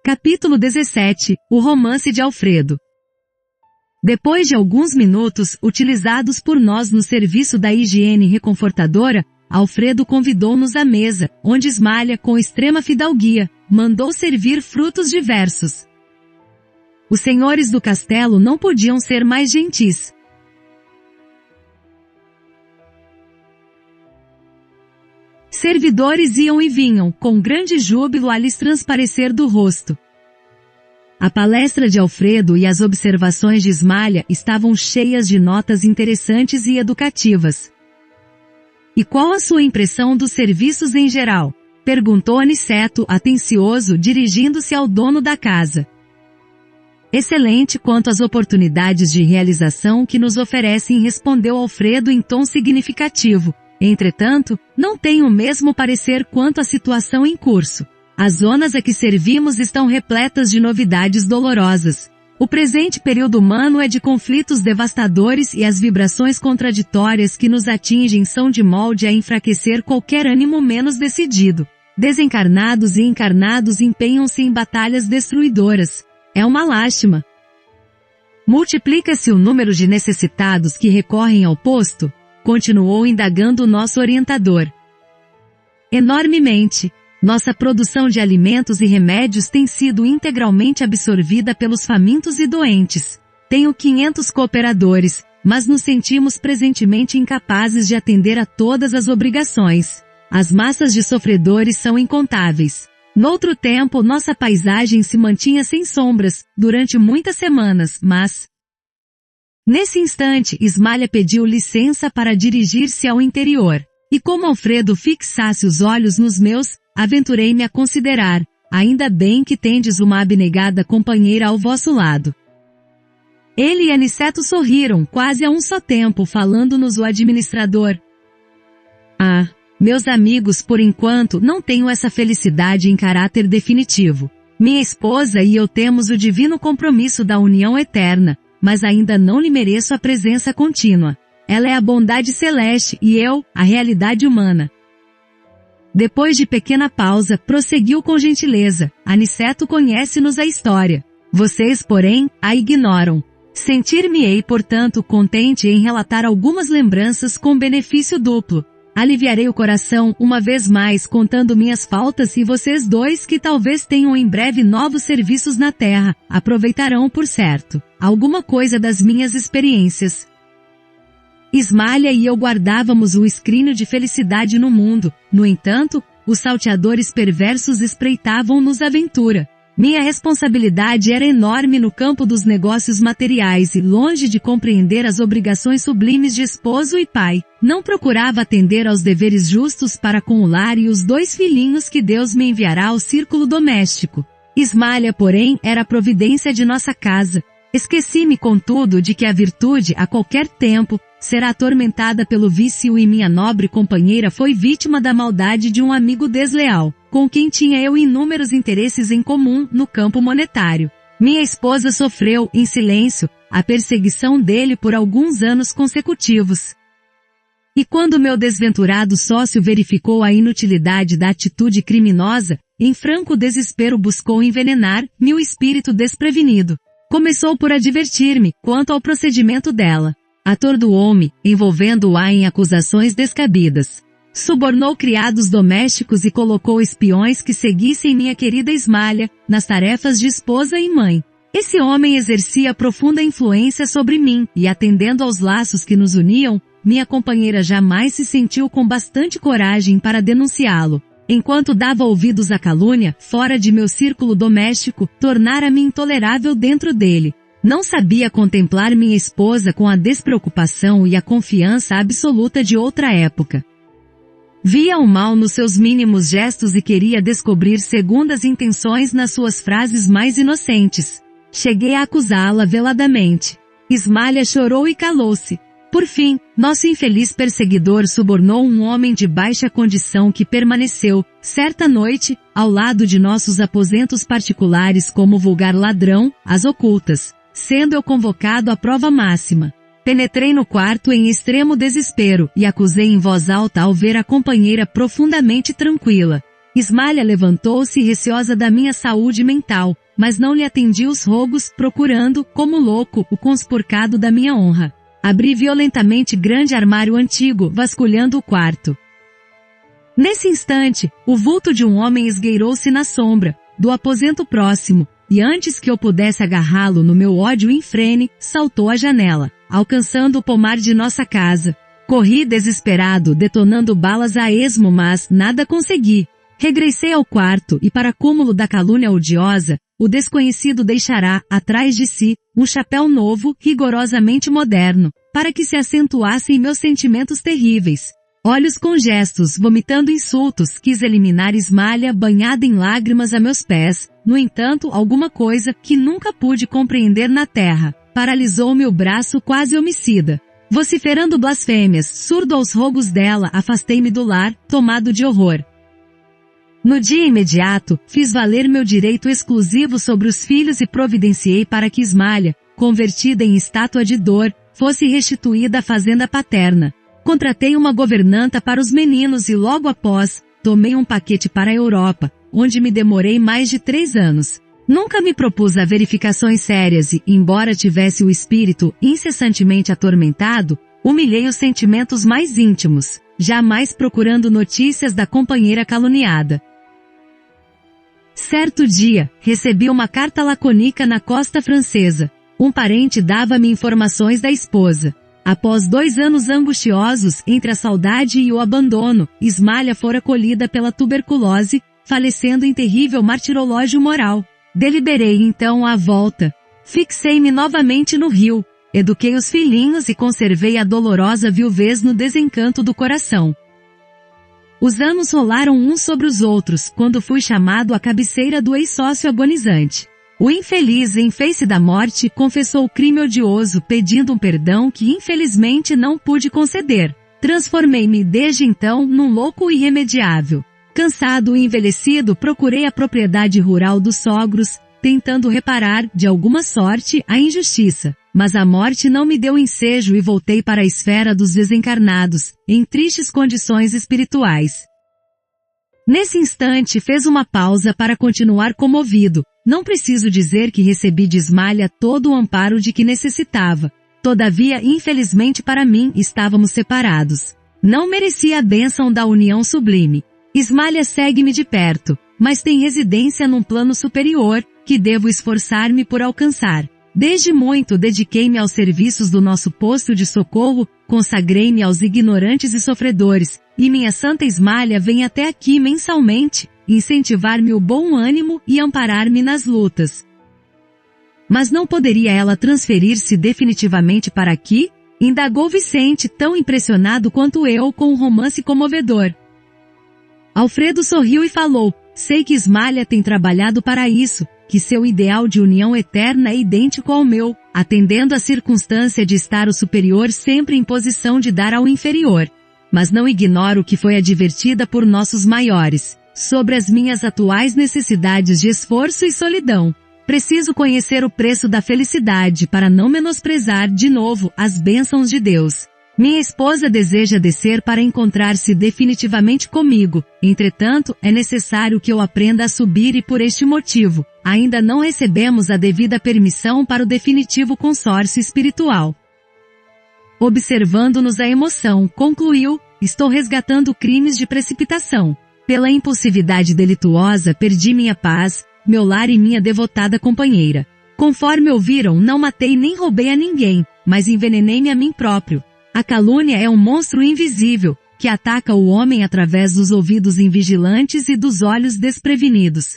Capítulo 17. O romance de Alfredo. Depois de alguns minutos utilizados por nós no serviço da higiene reconfortadora, Alfredo convidou-nos à mesa, onde Ismalha, com extrema fidalguia, mandou servir frutos diversos. Os senhores do castelo não podiam ser mais gentis. Servidores iam e vinham, com grande júbilo a lhes transparecer do rosto. A palestra de Alfredo e as observações de Ismalha estavam cheias de notas interessantes e educativas. E qual a sua impressão dos serviços em geral? Perguntou Aniceto, atencioso, dirigindo-se ao dono da casa. Excelente quanto às oportunidades de realização que nos oferecem, respondeu Alfredo em tom significativo. Entretanto, não tenho o mesmo parecer quanto à situação em curso. As zonas a que servimos estão repletas de novidades dolorosas. O presente período humano é de conflitos devastadores e as vibrações contraditórias que nos atingem são de molde a enfraquecer qualquer ânimo menos decidido. Desencarnados e encarnados empenham-se em batalhas destruidoras. É uma lástima. Multiplica-se o número de necessitados que recorrem ao posto? Continuou indagando o nosso orientador. Enormemente. Nossa produção de alimentos e remédios tem sido integralmente absorvida pelos famintos e doentes. Tenho 500 cooperadores, mas nos sentimos presentemente incapazes de atender a todas as obrigações. As massas de sofredores são incontáveis. Noutro tempo, nossa paisagem se mantinha sem sombras, durante muitas semanas, mas... Nesse instante, Ismalha pediu licença para dirigir-se ao interior. E como Alfredo fixasse os olhos nos meus, aventurei-me a considerar, ainda bem que tendes uma abnegada companheira ao vosso lado. Ele e Aniceto sorriram, quase a um só tempo, falando-nos o administrador. Ah, meus amigos, por enquanto, não tenho essa felicidade em caráter definitivo. Minha esposa e eu temos o divino compromisso da união eterna, mas ainda não lhe mereço a presença contínua. Ela é a bondade celeste e eu, a realidade humana. Depois de pequena pausa, prosseguiu com gentileza. Aniceto conhece-nos a história. Vocês, porém, a ignoram. Sentir-me-ei, portanto, contente em relatar algumas lembranças com benefício duplo. Aliviarei o coração, uma vez mais, contando minhas faltas e vocês dois, que talvez tenham em breve novos serviços na terra, aproveitarão, por certo, alguma coisa das minhas experiências. Ismalha e eu guardávamos o escrínio de felicidade no mundo, no entanto, os salteadores perversos espreitavam-nos a aventura. Minha responsabilidade era enorme no campo dos negócios materiais e, longe de compreender as obrigações sublimes de esposo e pai, não procurava atender aos deveres justos para com o lar e os 2 filhinhos que Deus me enviará ao círculo doméstico. Ismalha, porém, era a providência de nossa casa. Esqueci-me, contudo, de que a virtude, a qualquer tempo, será atormentada pelo vício e minha nobre companheira foi vítima da maldade de um amigo desleal, com quem tinha eu inúmeros interesses em comum no campo monetário. Minha esposa sofreu, em silêncio, a perseguição dele por alguns anos consecutivos. E quando meu desventurado sócio verificou a inutilidade da atitude criminosa, em franco desespero buscou envenenar-me o espírito desprevenido. Começou por advertir-me quanto ao procedimento dela. Atordoou-me, envolvendo-a em acusações descabidas. Subornou criados domésticos e colocou espiões que seguissem minha querida Ismalha, nas tarefas de esposa e mãe. Esse homem exercia profunda influência sobre mim, e atendendo aos laços que nos uniam, minha companheira jamais se sentiu com bastante coragem para denunciá-lo. Enquanto dava ouvidos à calúnia, fora de meu círculo doméstico, tornara-me intolerável dentro dele. Não sabia contemplar minha esposa com a despreocupação e a confiança absoluta de outra época. Via o mal nos seus mínimos gestos e queria descobrir segundas intenções nas suas frases mais inocentes. Cheguei a acusá-la veladamente. Ismalha chorou e calou-se. Por fim, nosso infeliz perseguidor subornou um homem de baixa condição que permaneceu, certa noite, ao lado de nossos aposentos particulares como vulgar ladrão, às ocultas. Sendo eu convocado à prova máxima. Penetrei no quarto em extremo desespero e acusei em voz alta ao ver a companheira profundamente tranquila. Ismalha levantou-se receosa da minha saúde mental, mas não lhe atendi os rogos, procurando, como louco, o conspurcado da minha honra. Abri violentamente grande armário antigo, vasculhando o quarto. Nesse instante, o vulto de um homem esgueirou-se na sombra do aposento próximo, e antes que eu pudesse agarrá-lo no meu ódio infrene, saltou à janela, alcançando o pomar de nossa casa. Corri desesperado, detonando balas a esmo, mas nada consegui. Regressei ao quarto e, para cúmulo da calúnia odiosa, o desconhecido deixará, atrás de si, um chapéu novo, rigorosamente moderno, para que se acentuassem meus sentimentos terríveis. Olhos com gestos, vomitando insultos, quis eliminar Ismalha banhada em lágrimas a meus pés. No entanto, alguma coisa, que nunca pude compreender na terra, paralisou-me o braço quase homicida. Vociferando blasfêmias, surdo aos rogos dela, afastei-me do lar, tomado de horror. No dia imediato, fiz valer meu direito exclusivo sobre os filhos e providenciei para que Ismalha, convertida em estátua de dor, fosse restituída à fazenda paterna. Contratei uma governanta para os meninos e logo após, tomei um paquete para a Europa, onde me demorei mais de 3 anos. Nunca me propus a verificações sérias e, embora tivesse o espírito incessantemente atormentado, humilhei os sentimentos mais íntimos, jamais procurando notícias da companheira caluniada. Certo dia, recebi uma carta lacônica na costa francesa. Um parente dava-me informações da esposa. Após 2 anos angustiosos entre a saudade e o abandono, Ismalha fora colhida pela tuberculose, falecendo em terrível martirológio moral. Deliberei então a volta. Fixei-me novamente no Rio. Eduquei os filhinhos e conservei a dolorosa viuvez no desencanto do coração. Os anos rolaram uns sobre os outros, quando fui chamado à cabeceira do ex-sócio agonizante. O infeliz, em face da morte, confessou o crime odioso, pedindo um perdão que infelizmente não pude conceder. Transformei-me desde então num louco irremediável. Cansado e envelhecido, procurei a propriedade rural dos sogros, tentando reparar, de alguma sorte, a injustiça. Mas a morte não me deu ensejo e voltei para a esfera dos desencarnados, em tristes condições espirituais. Nesse instante fez uma pausa para continuar comovido. Não preciso dizer que recebi de Ismalha todo o amparo de que necessitava. Todavia, infelizmente para mim, estávamos separados. Não merecia a bênção da união sublime. Ismalha segue-me de perto, mas tem residência num plano superior, que devo esforçar-me por alcançar. Desde muito dediquei-me aos serviços do nosso posto de socorro, consagrei-me aos ignorantes e sofredores, e minha santa Ismalha vem até aqui mensalmente, incentivar-me o bom ânimo e amparar-me nas lutas. Mas não poderia ela transferir-se definitivamente para aqui? Indagou Vicente, tão impressionado quanto eu com um romance comovedor. Alfredo sorriu e falou, sei que Ismalha tem trabalhado para isso, que seu ideal de união eterna é idêntico ao meu, atendendo à circunstância de estar o superior sempre em posição de dar ao inferior. Mas não ignoro que foi advertida por nossos maiores, sobre as minhas atuais necessidades de esforço e solidão. Preciso conhecer o preço da felicidade para não menosprezar de novo as bênçãos de Deus. Minha esposa deseja descer para encontrar-se definitivamente comigo, entretanto, é necessário que eu aprenda a subir e por este motivo, ainda não recebemos a devida permissão para o definitivo consórcio espiritual. Observando-nos a emoção, concluiu, estou resgatando crimes de precipitação. Pela impulsividade delituosa perdi minha paz, meu lar e minha devotada companheira. Conforme ouviram, não matei nem roubei a ninguém, mas envenenei-me a mim próprio. A calúnia é um monstro invisível, que ataca o homem através dos ouvidos invigilantes e dos olhos desprevenidos.